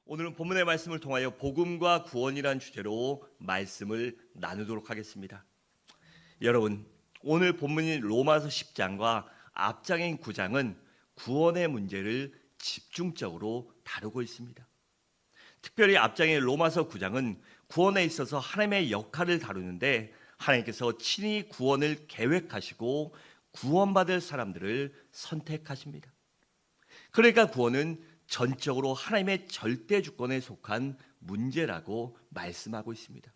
오늘은 본문의 말씀을 통하여 복음과 구원이란 주제로 말씀을 나누도록 하겠습니다. 여러분, 오늘 본문인 로마서 10장과 앞장인 9장은 구원의 문제를 집중적으로 다루고 있습니다. 특별히 앞장인 로마서 9장은 구원에 있어서 하나님의 역할을 다루는데 하나님께서 친히 구원을 계획하시고 구원받을 사람들을 선택하십니다. 그러니까 구원은 전적으로 하나님의 절대 주권에 속한 문제라고 말씀하고 있습니다.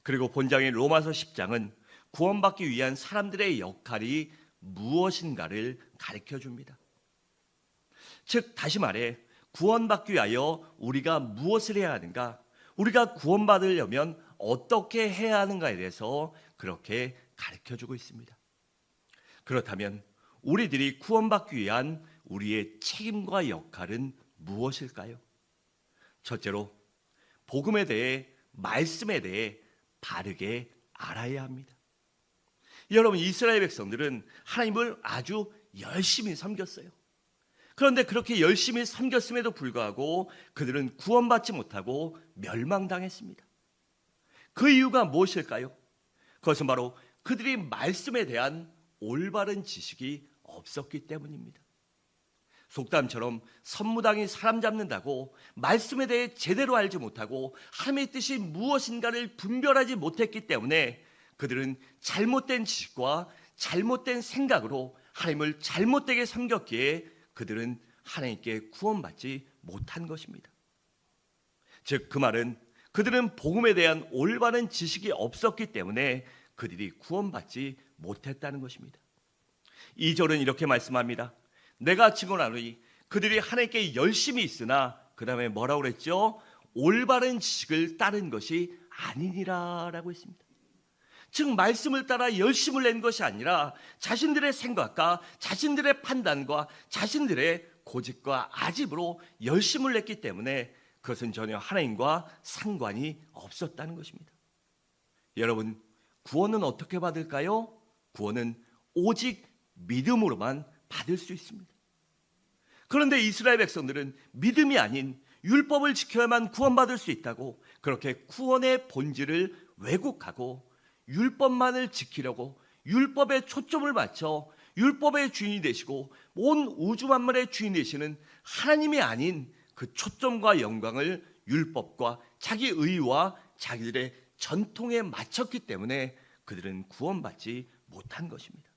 그리고 본장인 로마서 10장은 구원받기 위한 사람들의 역할이 무엇인가를 가르쳐 줍니다. 즉 다시 말해 구원받기 위하여 우리가 무엇을 해야 하는가, 우리가 구원받으려면 어떻게 해야 하는가에 대해서 그렇게 가르쳐 주고 있습니다. 그렇다면 우리들이 구원받기 위한 우리의 책임과 역할은 무엇일까요? 첫째로 복음에 대해, 말씀에 대해 바르게 알아야 합니다. 여러분, 이스라엘 백성들은 하나님을 아주 열심히 섬겼어요. 그런데 그렇게 열심히 섬겼음에도 불구하고 그들은 구원받지 못하고 멸망당했습니다. 그 이유가 무엇일까요? 그것은 바로 그들이 말씀에 대한 올바른 지식이 없었기 때문입니다. 속담처럼 선무당이 사람 잡는다고 말씀에 대해 제대로 알지 못하고 하나님의 뜻이 무엇인가를 분별하지 못했기 때문에 그들은 잘못된 지식과 잘못된 생각으로 하나님을 잘못되게 섬겼기에 그들은 하나님께 구원받지 못한 것입니다. 즉 그 말은 그들은 복음에 대한 올바른 지식이 없었기 때문에 그들이 구원받지 못했다는 것입니다. 2절은 이렇게 말씀합니다. 내가 증언하노니 그들이 하나님께 열심히 있으나 그 다음에 뭐라고 그랬죠? 올바른 지식을 따른 것이 아니니라 라고 했습니다. 즉 말씀을 따라 열심을 낸 것이 아니라 자신들의 생각과 자신들의 판단과 자신들의 고집과 아집으로 열심을 냈기 때문에 그것은 전혀 하나님과 상관이 없었다는 것입니다. 여러분, 구원은 어떻게 받을까요? 구원은 오직 믿음으로만 받을 수 있습니다. 그런데 이스라엘 백성들은 믿음이 아닌 율법을 지켜야만 구원받을 수 있다고 그렇게 구원의 본질을 왜곡하고 율법만을 지키려고 율법에 초점을 맞춰 율법의 주인이 되시고 온 우주 만물의 주인 되시는 하나님이 아닌 그 초점과 영광을 율법과 자기 의와 자기들의 전통에 맞췄기 때문에 그들은 구원받지 못한 것입니다.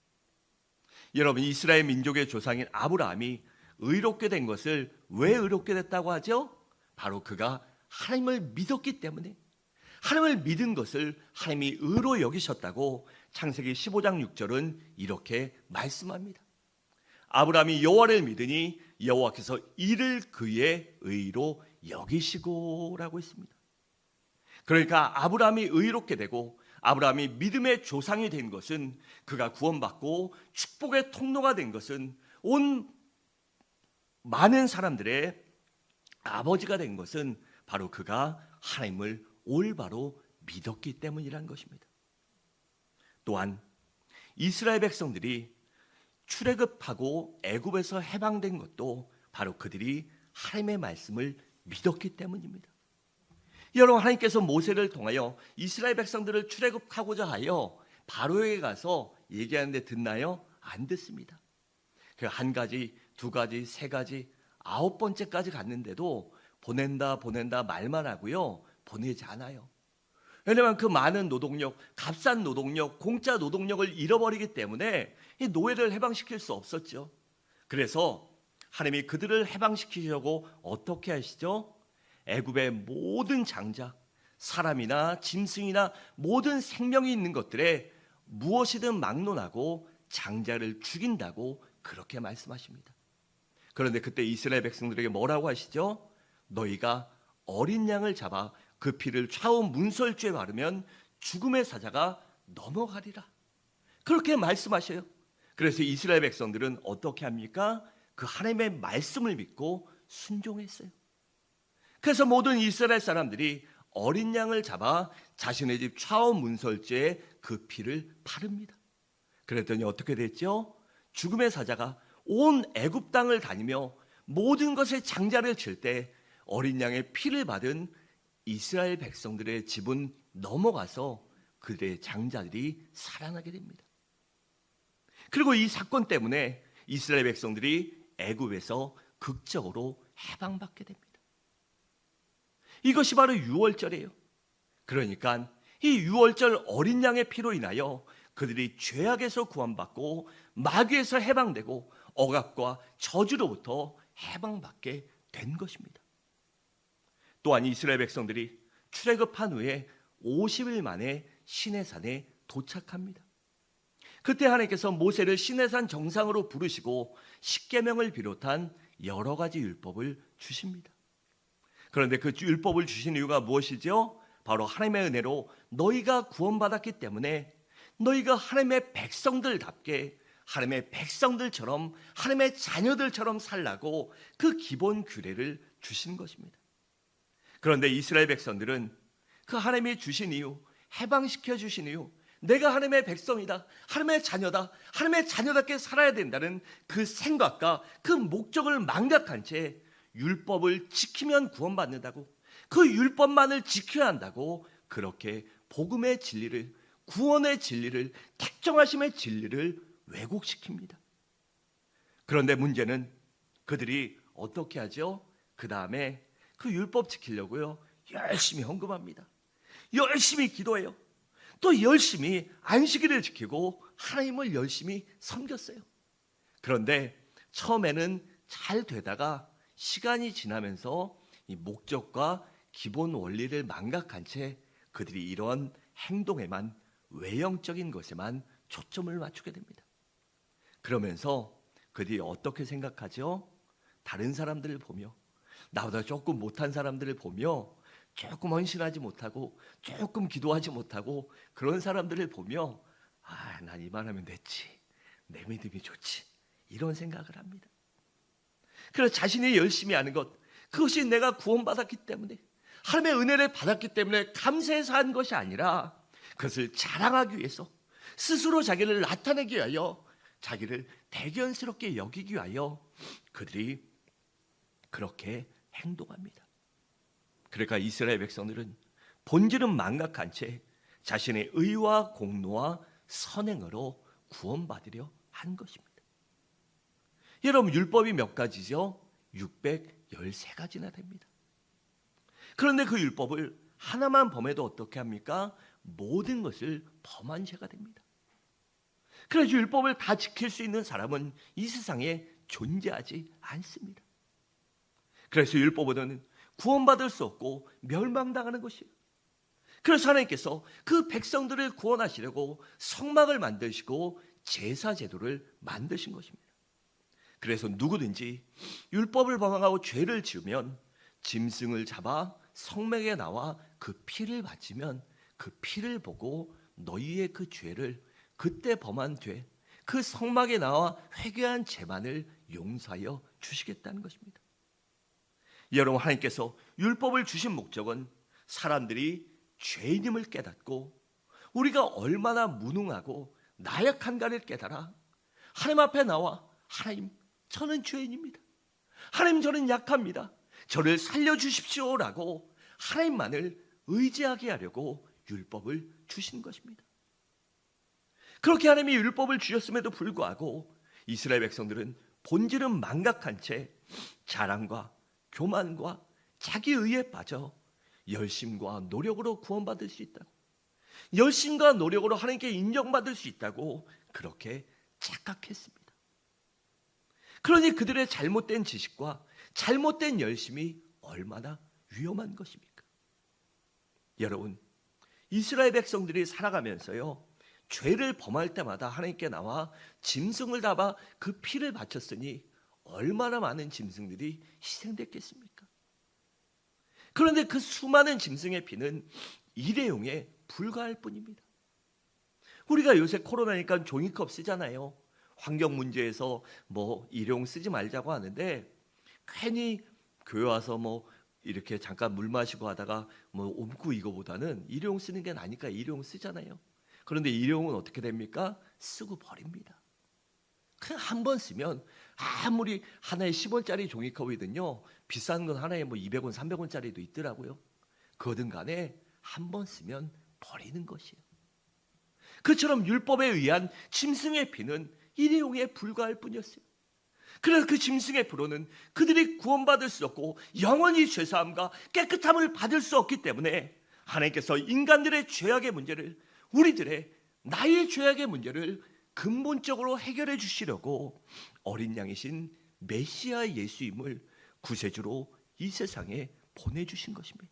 여러분, 이스라엘 민족의 조상인 아브라함이 의롭게 된 것을 왜 의롭게 됐다고 하죠? 바로 그가 하나님을 믿었기 때문에, 하나님을 믿은 것을 하나님이 의로 여기셨다고 창세기 15장 6절은 이렇게 말씀합니다. 아브라함이 여호와를 믿으니 여호와께서 이를 그의 의로 여기시고 라고 했습니다. 그러니까 아브라함이 의롭게 되고 아브라함이 믿음의 조상이 된 것은, 그가 구원받고 축복의 통로가 된 것은, 온 많은 사람들의 아버지가 된 것은 바로 그가 하나님을 올바로 믿었기 때문이라는 것입니다. 또한 이스라엘 백성들이 출애굽하고 애굽에서 해방된 것도 바로 그들이 하나님의 말씀을 믿었기 때문입니다. 여러분, 하나님께서 모세를 통하여 이스라엘 백성들을 출애굽하고자 하여 바로에게 가서 얘기하는데 듣나요? 안 듣습니다. 그 한 가지, 두 가지, 세 가지, 9번째까지 갔는데도 보낸다 말만 하고요, 보내지 않아요. 왜냐하면 그 많은 노동력, 값싼 노동력, 공짜 노동력을 잃어버리기 때문에 이 노예를 해방시킬 수 없었죠. 그래서 하나님이 그들을 해방시키려고 어떻게 하시죠? 애굽의 모든 장자, 사람이나 짐승이나 모든 생명이 있는 것들에 무엇이든 막론하고 장자를 죽인다고 그렇게 말씀하십니다. 그런데 그때 이스라엘 백성들에게 뭐라고 하시죠? 너희가 어린 양을 잡아 그 피를 좌우 문설주에 바르면 죽음의 사자가 넘어가리라. 그렇게 말씀하셔요. 그래서 이스라엘 백성들은 어떻게 합니까? 그 하나님의 말씀을 믿고 순종했어요. 그래서 모든 이스라엘 사람들이 어린 양을 잡아 자신의 집 좌우 문설주에 그 피를 바릅니다. 그랬더니 어떻게 됐죠? 죽음의 사자가 온 애굽 땅을 다니며 모든 것에 장자를 칠 때 어린 양의 피를 받은 이스라엘 백성들의 집은 넘어가서 그들의 장자들이 살아나게 됩니다. 그리고 이 사건 때문에 이스라엘 백성들이 애굽에서 극적으로 해방받게 됩니다. 이것이 바로 유월절이에요. 그러니까 이 유월절 어린 양의 피로 인하여 그들이 죄악에서 구원받고 마귀에서 해방되고 억압과 저주로부터 해방받게 된 것입니다. 또한 이스라엘 백성들이 출애굽한 후에 50일 만에 시내산에 도착합니다. 그때 하나님께서 모세를 시내산 정상으로 부르시고 십계명을 비롯한 여러 가지 율법을 주십니다. 그런데 그 율법을 주신 이유가 무엇이죠? 바로 하나님의 은혜로 너희가 구원받았기 때문에 너희가 하나님의 백성들답게 하나님의 백성들처럼 하나님의 자녀들처럼 살라고 그 기본 규례를 주신 것입니다. 그런데 이스라엘 백성들은 그 하나님이 주신 이유, 해방시켜 주신 이유, 내가 하나님의 백성이다, 하나님의 자녀다, 하나님의 자녀답게 살아야 된다는 그 생각과 그 목적을 망각한 채 율법을 지키면 구원받는다고, 그 율법만을 지켜야 한다고 그렇게 복음의 진리를, 구원의 진리를, 택정하심의 진리를 왜곡시킵니다. 그런데 문제는 그들이 어떻게 하죠? 그 다음에 그 율법 지키려고요 열심히 헌금합니다. 열심히 기도해요. 또 열심히 안식일을 지키고 하나님을 열심히 섬겼어요. 그런데 처음에는 잘 되다가 시간이 지나면서 이 목적과 기본 원리를 망각한 채 그들이 이런 행동에만, 외형적인 것에만 초점을 맞추게 됩니다. 그러면서 그들이 어떻게 생각하죠? 다른 사람들을 보며, 나보다 조금 못한 사람들을 보며, 조금 헌신하지 못하고 조금 기도하지 못하고 그런 사람들을 보며 난 이만하면 됐지, 내 믿음이 좋지, 이런 생각을 합니다. 그래서 자신이 열심히 하는 것, 그것이 내가 구원받았기 때문에, 하나님의 은혜를 받았기 때문에 감사해서 한 것이 아니라 그것을 자랑하기 위해서, 스스로 자기를 나타내기 위하여, 자기를 대견스럽게 여기기 위하여 그들이 그렇게 행동합니다. 그러니까 이스라엘 백성들은 본질은 망각한 채 자신의 의와 공로와 선행으로 구원받으려 한 것입니다. 여러분, 율법이 몇 가지죠? 613가지나 됩니다. 그런데 그 율법을 하나만 범해도 어떻게 합니까? 모든 것을 범한 죄가 됩니다. 그래서 율법을 다 지킬 수 있는 사람은 이 세상에 존재하지 않습니다. 그래서 율법보다는 구원받을 수 없고 멸망당하는 것이에요. 그래서 하나님께서 그 백성들을 구원하시려고 성막을 만드시고 제사 제도를 만드신 것입니다. 그래서 누구든지 율법을 범하고 죄를 지으면 짐승을 잡아 성막에 나와 그 피를 바치면 그 피를 보고 너희의 그 죄를, 그때 범한 죄, 그 성막에 나와 회개한 죄만을 용서하여 주시겠다는 것입니다. 여러분, 하나님께서 율법을 주신 목적은 사람들이 죄인임을 깨닫고 우리가 얼마나 무능하고 나약한가를 깨달아 하나님 앞에 나와, 하나님, 저는 죄인입니다, 하나님, 저는 약합니다, 저를 살려주십시오라고 하나님만을 의지하게 하려고 율법을 주신 것입니다. 그렇게 하나님이 율법을 주셨음에도 불구하고 이스라엘 백성들은 본질은 망각한 채 자랑과 교만과 자기의에 빠져 열심과 노력으로 구원받을 수 있다고, 열심과 노력으로 하나님께 인정받을 수 있다고 그렇게 착각했습니다. 그러니 그들의 잘못된 지식과 잘못된 열심이 얼마나 위험한 것입니까? 여러분, 이스라엘 백성들이 살아가면서요 죄를 범할 때마다 하나님께 나와 짐승을 잡아 그 피를 바쳤으니 얼마나 많은 짐승들이 희생됐겠습니까? 그런데 그 수많은 짐승의 피는 일회용에 불과할 뿐입니다. 우리가 요새 코로나니까 종이컵 쓰잖아요. 환경 문제에서 일회용 쓰지 말자고 하는데 괜히 교회 와서 이렇게 잠깐 물 마시고 하다가 옮고 이거보다는 일회용 쓰는 게 나니까 일회용 쓰잖아요. 그런데 일회용은 어떻게 됩니까? 쓰고 버립니다. 그냥 한 번 쓰면 아무리 하나에 10원짜리 종이컵이든요, 비싼 건 하나에 뭐 200원, 300원짜리도 있더라고요. 그거든 간에 한 번 쓰면 버리는 것이에요. 그처럼 율법에 의한 짐승의 피는 일회용에 불과할 뿐이었어요. 그래서 그 짐승의 피로는 그들이 구원받을 수 없고 영원히 죄사함과 깨끗함을 받을 수 없기 때문에 하나님께서 인간들의 죄악의 문제를, 우리들의 나의 죄악의 문제를 근본적으로 해결해 주시려고 어린 양이신 메시아 예수임을 구세주로 이 세상에 보내주신 것입니다.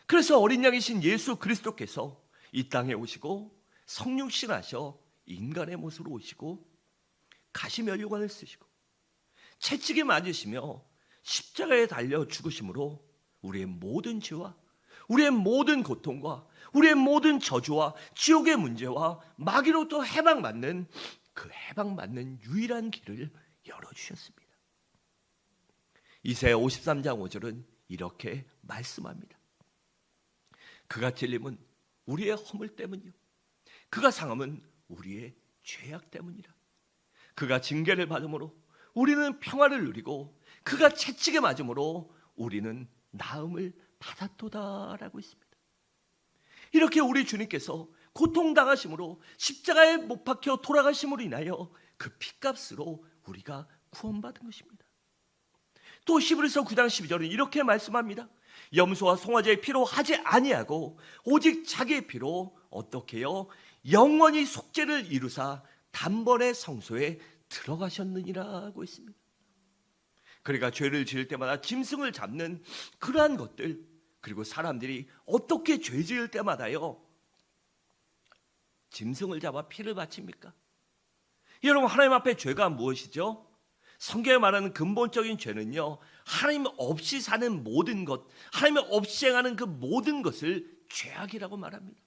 그래서 어린 양이신 예수 그리스도께서 이 땅에 오시고 성육신하셔 인간의 모습으로 오시고 가시면류관을 쓰시고 채찍에 맞으시며 십자가에 달려 죽으심으로 우리의 모든 죄와 우리의 모든 고통과 우리의 모든 저주와 지옥의 문제와 마귀로부터 해방받는 그 해방받는 유일한 길을 열어주셨습니다. 이사야 53장 5절은 이렇게 말씀합니다. 그가 찔림은 우리의 허물 때문이요 그가 상함은 우리의 죄악 때문이라. 그가 징계를 받음으로 우리는 평화를 누리고 그가 채찍에 맞음으로 우리는 나음을 받았도다라고 있습니다. 이렇게 우리 주님께서 고통당하심으로 십자가에 못 박혀 돌아가심으로 인하여 그 핏값으로 우리가 구원받은 것입니다. 또 히브리서 9장 12절은 이렇게 말씀합니다. 염소와 송아지의 피로 하지 아니하고 오직 자기의 피로 어떻게 해요? 영원히 속죄를 이루사 단번에 성소에 들어가셨느니라고 있습니다. 그러니까 죄를 지을 때마다 짐승을 잡는 그러한 것들, 그리고 사람들이 어떻게 죄 지을 때마다요 짐승을 잡아 피를 바칩니까? 여러분, 하나님 앞에 죄가 무엇이죠? 성경에 말하는 근본적인 죄는요, 하나님 없이 사는 모든 것, 하나님 없이 행하는 그 모든 것을 죄악이라고 말합니다.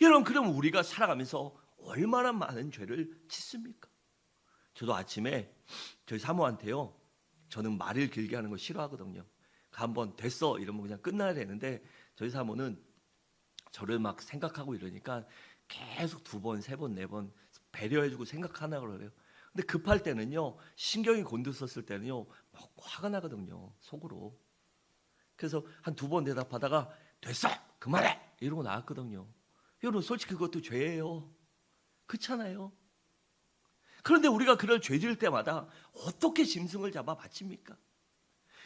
여러분, 그럼 우리가 살아가면서 얼마나 많은 죄를 짓습니까? 저도 아침에 저희 사모한테요, 저는 말을 길게 하는 거 싫어하거든요. 한번 됐어 이러면 그냥 끝나야 되는데 저희 사모는 저를 막 생각하고 이러니까 계속 2번, 3번, 4번 배려해주고 생각하나 그래요. 근데 급할 때는요, 신경이 곤두섰을 때는요 막 화가 나거든요, 속으로. 그래서 한 2번 대답하다가 됐어 그만해 이러고 나왔거든요. 여러분, 솔직히 그것도 죄예요. 그렇잖아요. 그런데 우리가 그럴 죄 지을 때마다 어떻게 짐승을 잡아 바칩니까?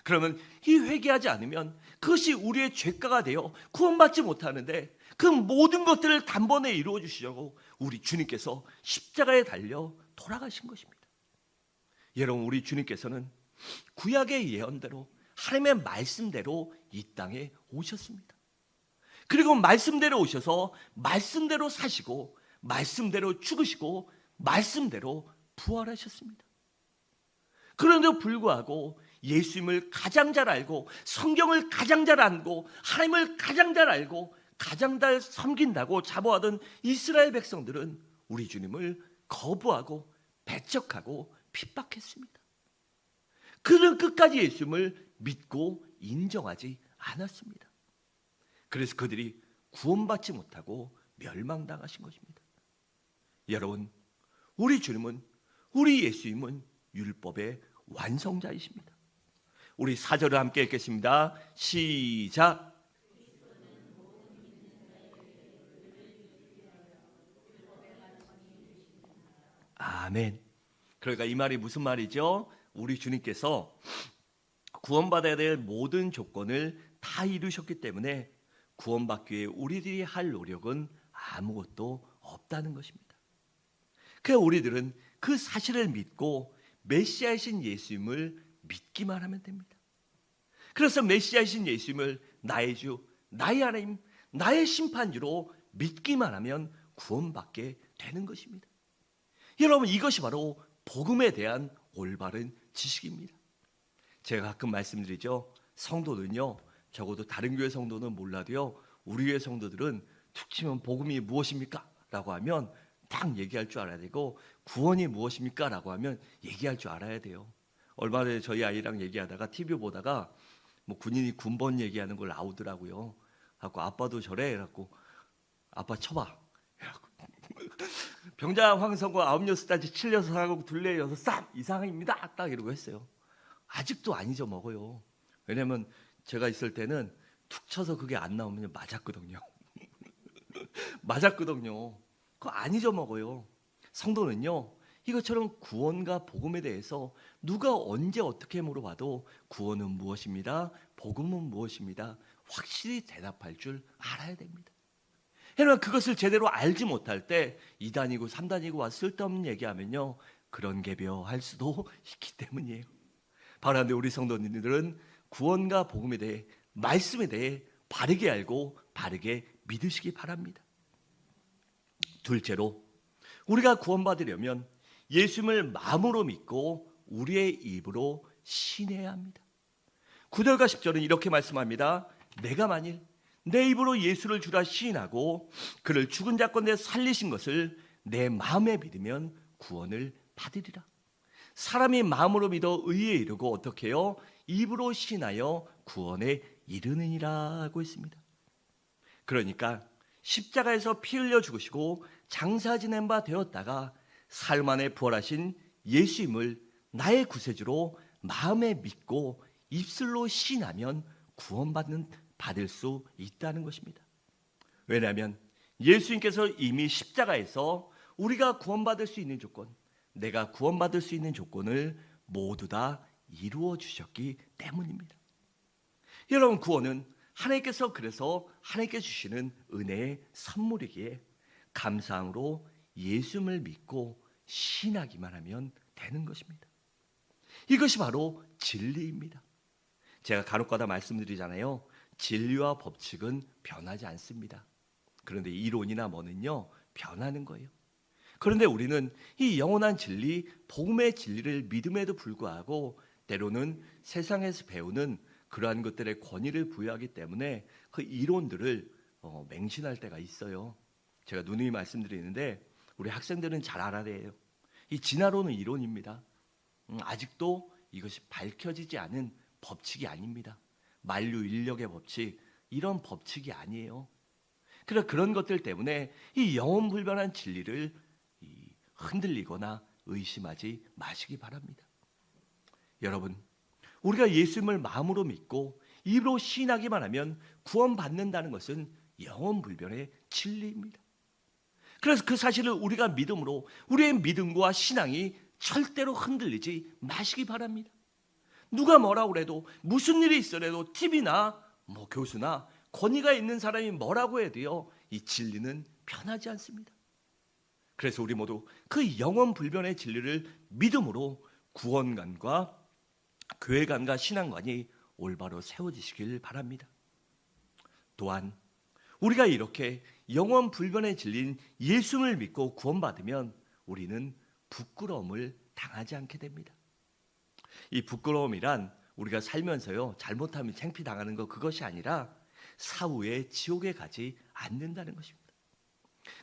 그러면 이 회개하지 않으면 그것이 우리의 죄가가 되어 구원받지 못하는데, 그 모든 것들을 단번에 이루어 주시려고 우리 주님께서 십자가에 달려 돌아가신 것입니다. 여러분, 우리 주님께서는 구약의 예언대로 하나님의 말씀대로 이 땅에 오셨습니다. 그리고 말씀대로 오셔서 말씀대로 사시고 말씀대로 죽으시고 말씀대로 부활하셨습니다. 그런데도 불구하고 예수님을 가장 잘 알고 성경을 가장 잘 알고 하나님을 가장 잘 알고 가장 잘 섬긴다고 자부하던 이스라엘 백성들은 우리 주님을 거부하고 배척하고 핍박했습니다. 그들은 끝까지 예수님을 믿고 인정하지 않았습니다. 그래서 그들이 구원받지 못하고 멸망당하신 것입니다. 여러분, 우리 주님은, 우리 예수님은 율법의 완성자이십니다. 우리 4절을 함께 읽겠습니다. 시작. 아멘. 그러니까 이 말이 무슨 말이죠? 우리 주님께서 구원받아야 될 모든 조건을 다 이루셨기 때문에 구원받기 위해 우리들이 할 노력은 아무것도 없다는 것입니다. 그래서 우리들은 그 사실을 믿고 메시아이신 예수님을 믿기만 하면 됩니다. 그래서 메시아이신 예수님을 나의 주, 나의 하나님, 나의 심판주로 믿기만 하면 구원받게 되는 것입니다. 여러분, 이것이 바로 복음에 대한 올바른 지식입니다. 제가 가끔 말씀드리죠. 성도는요, 적어도 다른 교회 성도는 몰라도요, 우리 교회 성도들은 툭 치면 복음이 무엇입니까? 라고 하면 딱 얘기할 줄 알아야 되고, 구원이 무엇입니까? 라고 하면 얘기할 줄 알아야 돼요. 얼마 전에 저희 아이랑 얘기하다가 TV 보다가 뭐 군인이 군번 얘기하는 걸 나오더라고요. 그래갖고 아빠도 저래. 그래갖고 아빠 쳐봐. 병장 황성과 9-6단지 7-6하고 둘레 6쌈 이상입니다. 딱 이러고 했어요. 아직도 안 잊어먹어요. 왜냐면 제가 있을 때는 툭 쳐서 그게 안 나오면 맞았거든요. 맞았거든요. 그거 안 잊어먹어요. 성도는요, 이것처럼 구원과 복음에 대해서 누가 언제 어떻게 물어봐도 구원은 무엇입니다, 복음은 무엇입니다, 확실히 대답할 줄 알아야 됩니다. 그러나 그것을 제대로 알지 못할 때 2단이고 3단이고 와 쓸데없는 얘기하면요, 그런 개벼할 수도 있기 때문이에요. 바로 그런데 우리 성도님들은 구원과 복음에 대해, 말씀에 대해 바르게 알고 바르게 믿으시기 바랍니다. 둘째로, 우리가 구원받으려면 예수님을 마음으로 믿고 우리의 입으로 신해야 합니다. 9절과 10절은 이렇게 말씀합니다. 내가 만일 내 입으로 예수를 주라 시인하고 그를 죽은 자 가운데 살리신 것을 내 마음에 믿으면 구원을 받으리라. 사람이 마음으로 믿어 의에 이르고 어떻게 해요? 입으로 시인하여 구원에 이르느니라 하고 있습니다. 그러니까 십자가에서 피 흘려 죽으시고 장사 지낸 바 되었다가 사흘 만에 부활하신 예수님을 나의 구세주로 마음에 믿고 입술로 시인하면 받을 수 있다는 것입니다. 왜냐하면 예수님께서 이미 십자가에서 우리가 구원받을 수 있는 조건, 내가 구원받을 수 있는 조건을 모두 다 이루어 주셨기 때문입니다. 여러분, 구원은 하나님께서 그래서 하나님께 주시는 은혜의 선물이기에 감사함으로 예수님을 믿고 신하기만 하면 되는 것입니다. 이것이 바로 진리입니다. 제가 간혹가다 말씀드리잖아요. 진리와 법칙은 변하지 않습니다. 그런데 이론이나 뭐는요, 변하는 거예요. 그런데 우리는 이 영원한 진리, 복음의 진리를 믿음에도 불구하고 때로는 세상에서 배우는 그러한 것들의 권위를 부여하기 때문에 그 이론들을 맹신할 때가 있어요. 제가 누누이 말씀드리는데 우리 학생들은 잘 알아야 해요. 이 진화론은 이론입니다. 아직도 이것이 밝혀지지 않은 법칙이 아닙니다. 만류 인력의 법칙, 이런 법칙이 아니에요. 그래서 그런 것들 때문에 이 영원불변한 진리를 흔들리거나 의심하지 마시기 바랍니다. 여러분, 우리가 예수님을 마음으로 믿고 입으로 시인하기만 하면 구원받는다는 것은 영원불변의 진리입니다. 그래서 그 사실을 우리가 믿음으로 우리의 믿음과 신앙이 절대로 흔들리지 마시기 바랍니다. 누가 뭐라고 해도, 무슨 일이 있어도 TV나 교수나 권위가 있는 사람이 뭐라고 해도요, 이 진리는 변하지 않습니다. 그래서 우리 모두 그 영원불변의 진리를 믿음으로 구원관과 교회관과 신앙관이 올바로 세워지시길 바랍니다. 또한 우리가 이렇게 영원불변의 진리인 예수를 믿고 구원받으면 우리는 부끄러움을 당하지 않게 됩니다. 이 부끄러움이란 우리가 살면서요, 잘못하면 창피당하는 거, 그것이 아니라 사후에 지옥에 가지 않는다는 것입니다.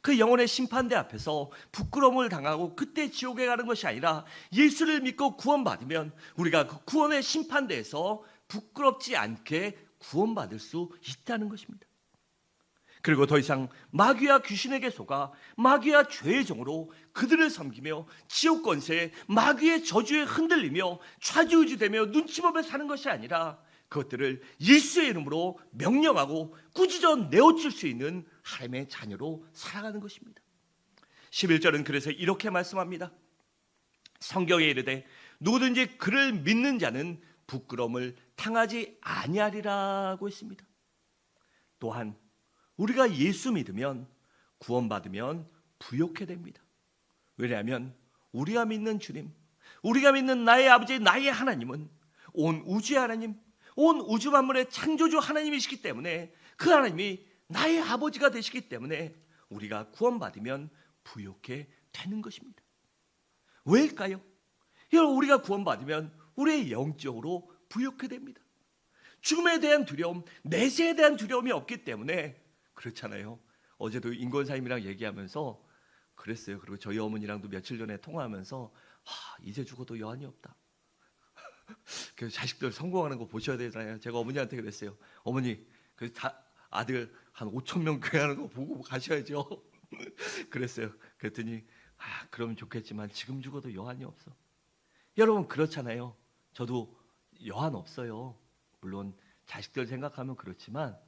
그 영혼의 심판대 앞에서 부끄러움을 당하고 그때 지옥에 가는 것이 아니라 예수를 믿고 구원받으면 우리가 그 구원의 심판대에서 부끄럽지 않게 구원받을 수 있다는 것입니다. 그리고 더 이상 마귀와 귀신에게 속아 마귀와 죄의 종으로 그들을 섬기며 지옥 권세에 마귀의 저주에 흔들리며 좌지우지되며 눈치보며 사는 것이 아니라 그것들을 예수의 이름으로 명령하고 꾸짖어 내어줄 수 있는 하나님의 자녀로 살아가는 것입니다. 11절은 그래서 이렇게 말씀합니다. 성경에 이르되 누구든지 그를 믿는 자는 부끄러움을 당하지 아니하리라고 했습니다. 또한 우리가 예수 믿으면, 구원받으면 부욕해 됩니다. 왜냐하면 우리가 믿는 주님, 우리가 믿는 나의 아버지, 나의 하나님은 온 우주의 하나님, 온 우주 만물의 창조주 하나님이시기 때문에 그 하나님이 나의 아버지가 되시기 때문에 우리가 구원받으면 부욕해 되는 것입니다. 왜일까요? 여러분, 우리가 구원받으면 우리의 영적으로 부욕해 됩니다. 죽음에 대한 두려움, 내세에 대한 두려움이 없기 때문에 그렇잖아요. 어제도 인권사님이랑 얘기하면서 그랬어요. 그리고 저희 어머니랑도 며칠 전에 통화하면서 이제 죽어도 여한이 없다. 그래서 자식들 성공하는 거 보셔야 되잖아요. 제가 어머니한테 그랬어요. 어머니, 그 아들 한 5,000명 교회하는 거 보고 가셔야죠. 그랬어요. 그랬더니 그러면 좋겠지만 지금 죽어도 여한이 없어. 여러분 그렇잖아요. 저도 여한 없어요. 물론 자식들 생각하면 그렇지만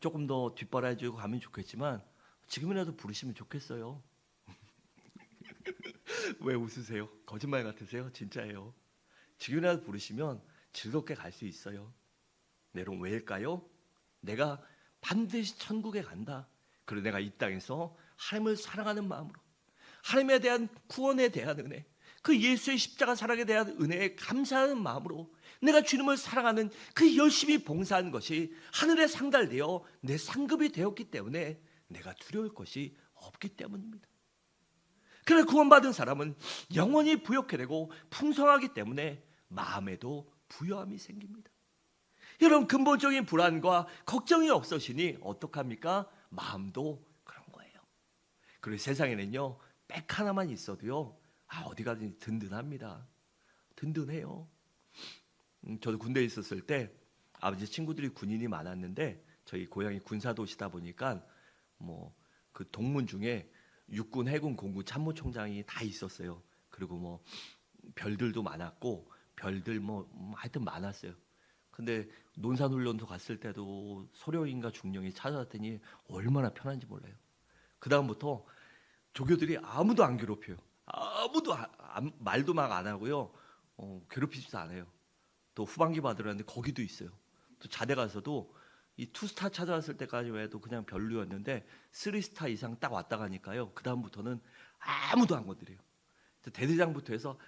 조금 더 뒷바라지고 가면 좋겠지만 지금이라도 부르시면 좋겠어요. 왜 웃으세요? 거짓말 같으세요? 진짜예요. 지금이라도 부르시면 즐겁게 갈 수 있어요. 네, 여러분 왜일까요? 내가 반드시 천국에 간다. 그리고 내가 이 땅에서 하나님을 사랑하는 마음으로 하나님에 대한 구원에 대한 은혜, 그 예수의 십자가 사랑에 대한 은혜에 감사하는 마음으로 내가 주님을 사랑하는 그 열심히 봉사한 것이 하늘에 상달되어 내 상급이 되었기 때문에 내가 두려울 것이 없기 때문입니다. 그래 구원받은 사람은 영원히 부욕해 되고 풍성하기 때문에 마음에도 부요함이 생깁니다. 여러분 근본적인 불안과 걱정이 없으시니 어떡합니까? 마음도 그런 거예요. 그리고 세상에는요 백 하나만 있어도요 어디 가든지 든든합니다. 든든해요. 저도 군대에 있었을 때 아버지 친구들이 군인이 많았는데 저희 고향이 군사도시다 보니까 그 동문 중에 육군, 해군, 공군 참모총장이 다 있었어요. 그리고 별들도 많았고 별들 하여튼 많았어요. 근데 논산훈련소 갔을 때도 소령인가 중령이 찾아왔더니 얼마나 편한지 몰라요. 그 다음부터 조교들이 아무도 안 괴롭혀요. 아무도 말도 막 안 하고요. 괴롭히지도 않아요. 또 후반기 받으라는데 거기도 있어요. 또 자대 가서도 이 투스타 찾아왔을 때까지 해도 그냥 별로였는데 3스타 이상 딱 왔다 가니까요. 그 다음부터는 아무도 안 건드려요. 대대장부터 해서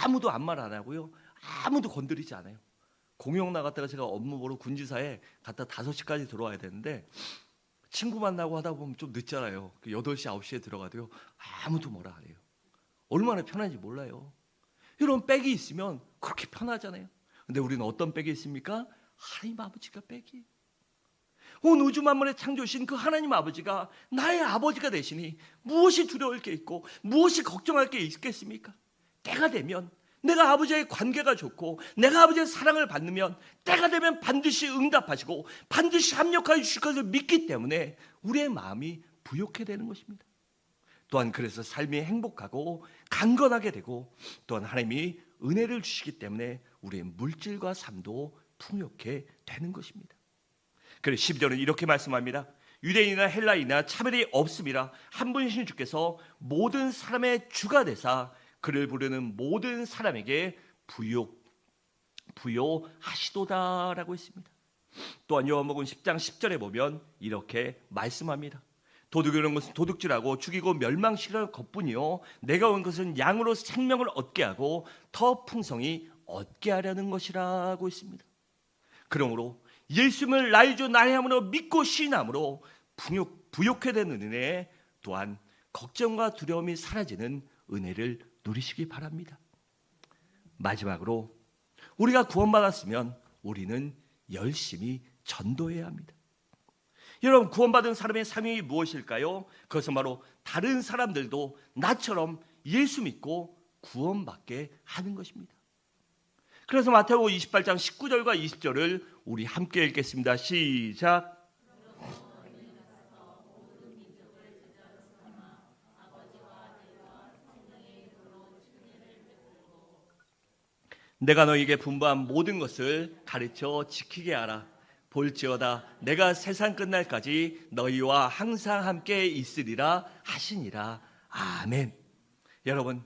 아무도 아무 말 안 하고요. 아무도 건드리지 않아요. 공영 나갔다가 제가 업무 보러 군지사에 갔다 5시까지 들어와야 되는데 친구 만나고 하다 보면 좀 늦잖아요. 8시, 9시에 들어가도요. 아무도 뭐라 안 해요. 얼마나 편한지 몰라요. 이런 백이 있으면 그렇게 편하잖아요. 근데 우리는 어떤 백이 있습니까? 하나님 아버지가 백이에요. 온 우주 만물의 창조신 그 하나님 아버지가 나의 아버지가 되시니 무엇이 두려울 게 있고 무엇이 걱정할 게 있겠습니까? 때가 되면 내가 아버지의 관계가 좋고 내가 아버지의 사랑을 받으면 때가 되면 반드시 응답하시고 반드시 합력하여 주실 것을 믿기 때문에 우리의 마음이 부욕해 되는 것입니다. 또한 그래서 삶이 행복하고 강건하게 되고 또한 하나님이 은혜를 주시기 때문에 우리의 물질과 삶도 풍요케 되는 것입니다. 그래서 12절은 이렇게 말씀합니다. 유대인이나 헬라인이나 차별이 없음이라 한 분이신 주께서 모든 사람의 주가 되사 그를 부르는 모든 사람에게 부요하시도다라고 했습니다. 또한 요한복음 10장 10절에 보면 이렇게 말씀합니다. 도둑이라는 것은 도둑질하고 죽이고 멸망시키는 것뿐이요 내가 온 것은 양으로 생명을 얻게 하고 더 풍성히 얻게 하려는 것이라고 했습니다. 그러므로 예수님을 나의 주 나의 함으로 믿고 신함으로 부욕해 되는 은혜 또한 걱정과 두려움이 사라지는 은혜를 누리시기 바랍니다. 마지막으로 우리가 구원받았으면 우리는 열심히 전도해야 합니다. 여러분 구원받은 사람의 삶이 무엇일까요? 그것은 바로 다른 사람들도 나처럼 예수 믿고 구원받게 하는 것입니다. 그래서 마태복음 28장 19절과 20절을 우리 함께 읽겠습니다. 시작. 내가 너에게 분부한 모든 것을 가르쳐 지키게 하라. 볼지어다 내가 세상 끝날까지 너희와 항상 함께 있으리라 하시니라. 아멘. 여러분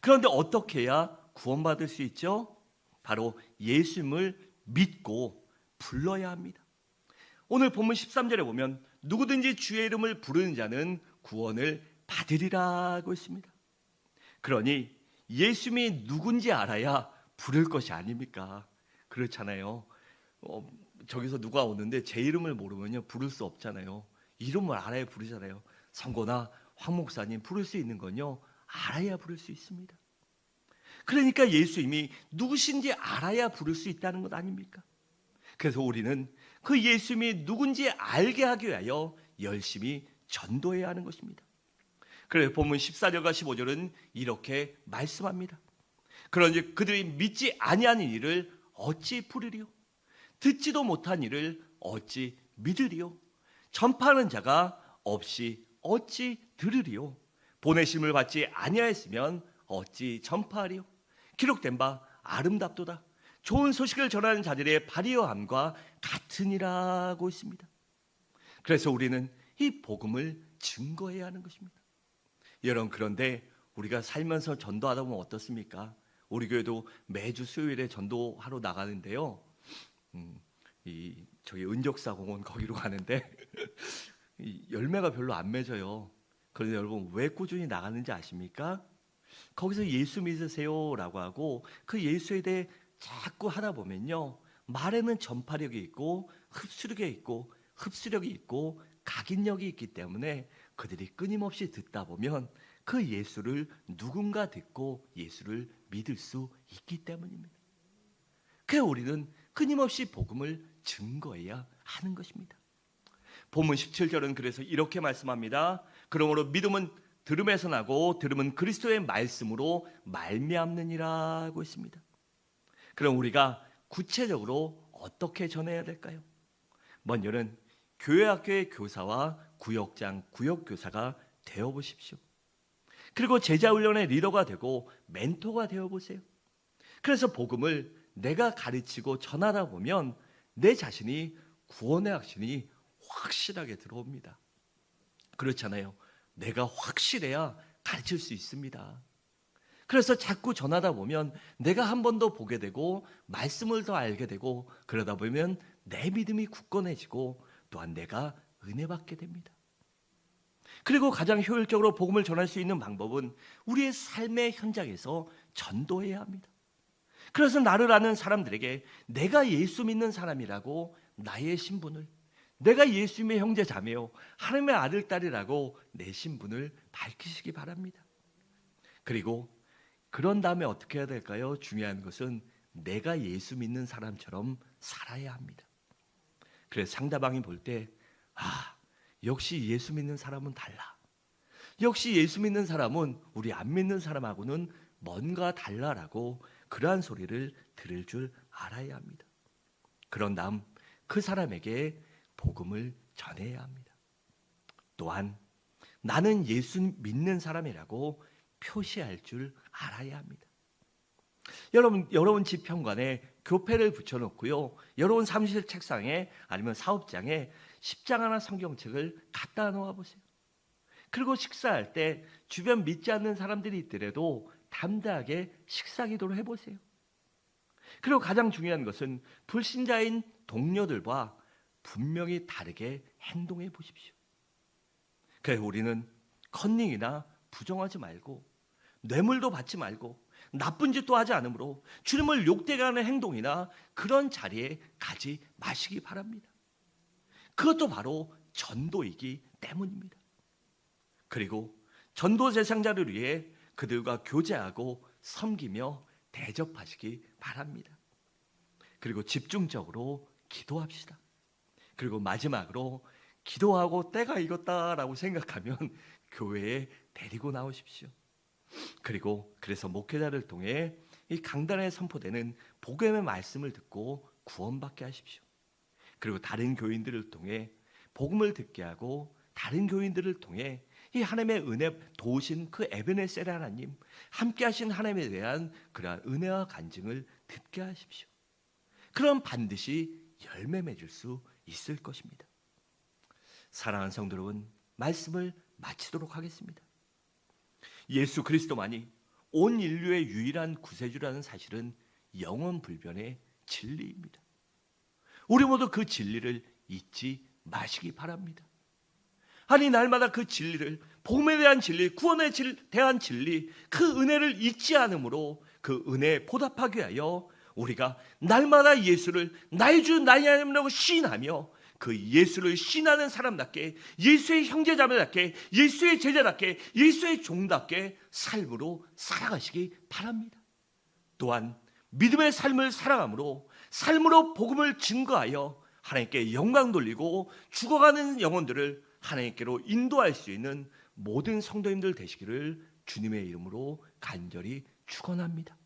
그런데 어떻게 해야 구원받을 수 있죠? 바로 예수님을 믿고 불러야 합니다. 오늘 본문 13절에 보면 누구든지 주의 이름을 부르는 자는 구원을 받으리라고 했습니다. 그러니 예수님이 누군지 알아야 부를 것이 아닙니까? 그렇잖아요. 저기서 누가 오는데 제 이름을 모르면요 부를 수 없잖아요. 이름을 알아야 부르잖아요. 성고나 황 목사님 부를 수 있는 건요 알아야 부를 수 있습니다. 그러니까 예수님이 누구신지 알아야 부를 수 있다는 것 아닙니까? 그래서 우리는 그 예수님이 누군지 알게 하기 위하여 열심히 전도해야 하는 것입니다. 그래서 본문 14절과 15절은 이렇게 말씀합니다. 그런즉 그들이 믿지 아니하는 일을 어찌 부르리요? 듣지도 못한 일을 어찌 믿으리요? 전파하는 자가 없이 어찌 들으리요? 보내심을 받지 아니하였으면 어찌 전파하리요? 기록된 바 아름답도다. 좋은 소식을 전하는 자들의 발이어함과 같으니라고 있습니다. 그래서 우리는 이 복음을 증거해야 하는 것입니다. 여러분, 그런데 우리가 살면서 전도하다 보면 어떻습니까? 우리 교회도 매주 수요일에 전도하러 나가는데요. 저기 은적사 공원 거기로 가는데 이 열매가 별로 안 맺어요. 그런데 여러분, 왜 꾸준히 나가는지 아십니까? 거기서 예수 믿으세요라고 하고 그 예수에 대해 자꾸 하다 보면요, 말에는 전파력이 있고 흡수력이 있고 각인력이 있기 때문에 그들이 끊임없이 듣다 보면 그 예수를 누군가 듣고 예수를 믿을 수 있기 때문입니다. 그래서 우리는 끊임없이 복음을 증거해야 하는 것입니다. 본문 17절은 그래서 이렇게 말씀합니다. 그러므로 믿음은 들음에서 나고 들음은 그리스도의 말씀으로 말미암느니라고 했습니다. 그럼 우리가 구체적으로 어떻게 전해야 될까요? 먼저는 교회 학교의 교사와 구역장, 구역교사가 되어보십시오. 그리고 제자훈련의 리더가 되고 멘토가 되어보세요. 그래서 복음을 내가 가르치고 전하다 보면 내 자신이 구원의 확신이 확실하게 들어옵니다. 그렇잖아요. 내가 확실해야 가르칠 수 있습니다. 그래서 자꾸 전하다 보면 내가 한 번 더 보게 되고 말씀을 더 알게 되고 그러다 보면 내 믿음이 굳건해지고 또한 내가 은혜 받게 됩니다. 그리고 가장 효율적으로 복음을 전할 수 있는 방법은 우리의 삶의 현장에서 전도해야 합니다. 그래서 나를 아는 사람들에게 내가 예수 믿는 사람이라고 나의 신분을, 내가 예수님의 형제 자매요 하나님의 아들 딸이라고 내 신분을 밝히시기 바랍니다. 그리고 그런 다음에 어떻게 해야 될까요? 중요한 것은 내가 예수 믿는 사람처럼 살아야 합니다. 그래서 상대방이 볼 때 역시 예수 믿는 사람은 달라. 역시 예수 믿는 사람은 우리 안 믿는 사람하고는 뭔가 달라라고 그러한 소리를 들을 줄 알아야 합니다. 그런 다음 그 사람에게 복음을 전해야 합니다. 또한 나는 예수 믿는 사람이라고 표시할 줄 알아야 합니다. 여러분 집 현관에 교패를 붙여놓고요, 여러분 사무실 책상에 아니면 사업장에 십자가나 성경책을 갖다 놓아 보세요. 그리고 식사할 때 주변 믿지 않는 사람들이 있더라도 담대하게 식사 기도를 해보세요. 그리고 가장 중요한 것은 불신자인 동료들과 분명히 다르게 행동해 보십시오. 그래서 우리는 컨닝이나 부정하지 말고 뇌물도 받지 말고 나쁜 짓도 하지 않으므로 주님을 욕되게 하는 행동이나 그런 자리에 가지 마시기 바랍니다. 그것도 바로 전도이기 때문입니다. 그리고 전도 대상자를 위해 그들과 교제하고 섬기며 대접하시기 바랍니다. 그리고 집중적으로 기도합시다. 그리고 마지막으로 기도하고 때가 익었다라고 생각하면 교회에 데리고 나오십시오. 그리고 그래서 목회자를 통해 이 강단에 선포되는 복음의 말씀을 듣고 구원받게 하십시오. 그리고 다른 교인들을 통해 복음을 듣게 하고 다른 교인들을 통해 이 하나님의 은혜 도우신 그 에베네셀 하나님, 함께 하신 하나님에 대한 그러한 은혜와 간증을 듣게 하십시오. 그럼 반드시 열매 맺을 수 있을 것입니다. 사랑하는 성도 여러분, 말씀을 마치도록 하겠습니다. 예수 그리스도만이 온 인류의 유일한 구세주라는 사실은 영원불변의 진리입니다. 우리 모두 그 진리를 잊지 마시기 바랍니다. 아니, 날마다 그 진리를, 복음에 대한 진리, 구원에 대한 진리, 그 은혜를 잊지 않으므로 그 은혜에 보답하기 위하여 우리가 날마다 예수를 나의 주 나의 하나님이라고 시인하며 그 예수를 신하는 사람답게, 예수의 형제자매답게, 예수의 제자답게, 예수의 종답게 삶으로 살아가시기 바랍니다. 또한 믿음의 삶을 살아감으로 삶으로 복음을 증거하여 하나님께 영광 돌리고 죽어가는 영혼들을 하나님께로 인도할 수 있는 모든 성도님들 되시기를 주님의 이름으로 간절히 축원합니다.